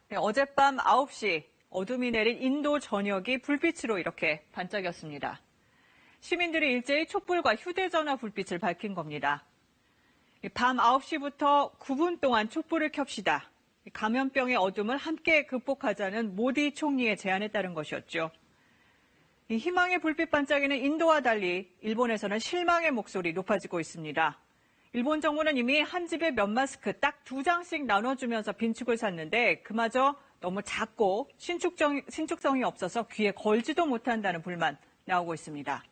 네, 어젯밤 9시 어둠이 내린 인도 전역이 불빛으로 이렇게 반짝였습니다. 시민들이 일제히 촛불과 휴대전화 불빛을 밝힌 겁니다. 밤 9시부터 9분 동안 촛불을 켭시다. 감염병의 어둠을 함께 극복하자는 모디 총리의 제안에 따른 것이었죠. 이 희망의 불빛 반짝이는 인도와 달리 일본에서는 실망의 목소리 높아지고 있습니다. 일본 정부는 이미 한 집에 면 마스크 딱 2장씩 나눠주면서 빈축을 샀는데 그마저 너무 작고 신축성이 없어서 귀에 걸지도 못한다는 불만 나오고 있습니다.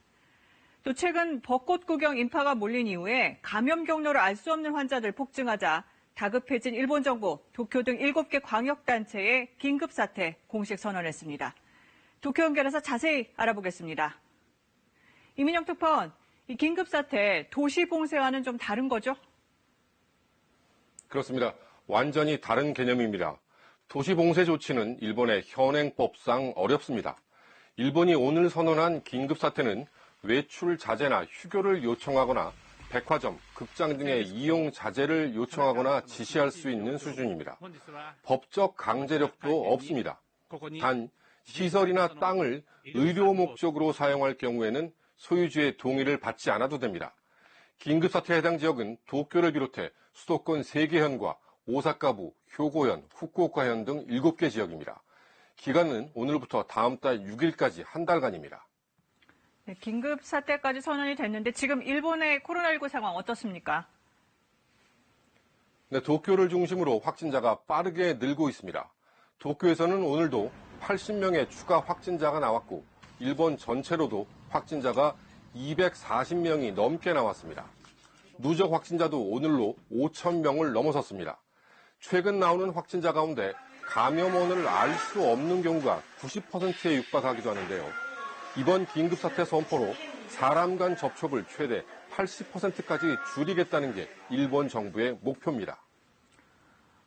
또 최근 벚꽃 구경 인파가 몰린 이후에 감염 경로를 알 수 없는 환자들 폭증하자 다급해진 일본 정부, 도쿄 등 7개 광역단체의 긴급사태 공식 선언했습니다. 도쿄 연결해서 자세히 알아보겠습니다. 이민영 특파원, 이 긴급사태 도시 봉쇄와는 좀 다른 거죠? 그렇습니다. 완전히 다른 개념입니다. 도시 봉쇄 조치는 일본의 현행법상 어렵습니다. 일본이 오늘 선언한 긴급사태는 외출 자제나 휴교를 요청하거나 백화점, 극장 등의 이용 자제를 요청하거나 지시할 수 있는 수준입니다. 법적 강제력도 없습니다. 단 시설이나 땅을 의료 목적으로 사용할 경우에는 소유주의 동의를 받지 않아도 됩니다. 긴급사태에 해당 지역은 도쿄를 비롯해 수도권 3개 현과 오사카부, 효고현, 후쿠오카현 등 7개 지역입니다. 기간은 오늘부터 다음 달 6일까지 한 달간입니다. 네, 긴급사태까지 선언이 됐는데 지금 일본의 코로나19 상황 어떻습니까? 네, 도쿄를 중심으로 확진자가 빠르게 늘고 있습니다. 도쿄에서는 오늘도 80명의 추가 확진자가 나왔고 일본 전체로도 확진자가 240명이 넘게 나왔습니다. 누적 확진자도 오늘로 5,000명을 넘어섰습니다. 최근 나오는 확진자 가운데 감염원을 알 수 없는 경우가 90%에 육박하기도 하는데요. 이번 긴급사태 선포로 사람 간 접촉을 최대 80%까지 줄이겠다는 게 일본 정부의 목표입니다.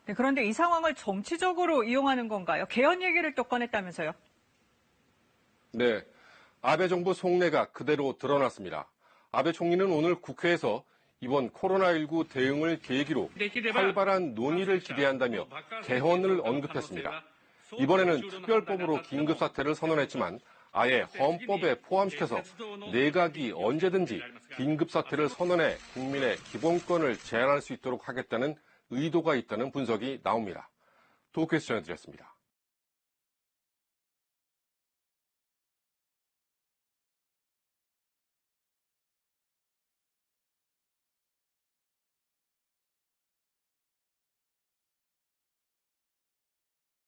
네, 그런데 이 상황을 정치적으로 이용하는 건가요? 개헌 얘기를 또 꺼냈다면서요? 네, 아베 정부 속내가 그대로 드러났습니다. 아베 총리는 오늘 국회에서 이번 코로나19 대응을 계기로 활발한 논의를 기대한다며 개헌을 언급했습니다. 이번에는 특별법으로 긴급사태를 선언했지만 아예 헌법에 포함시켜서 내각이 언제든지 긴급사태를 선언해 국민의 기본권을 제한할 수 있도록 하겠다는 의도가 있다는 분석이 나옵니다. 도쿄에서 전해드렸습니다.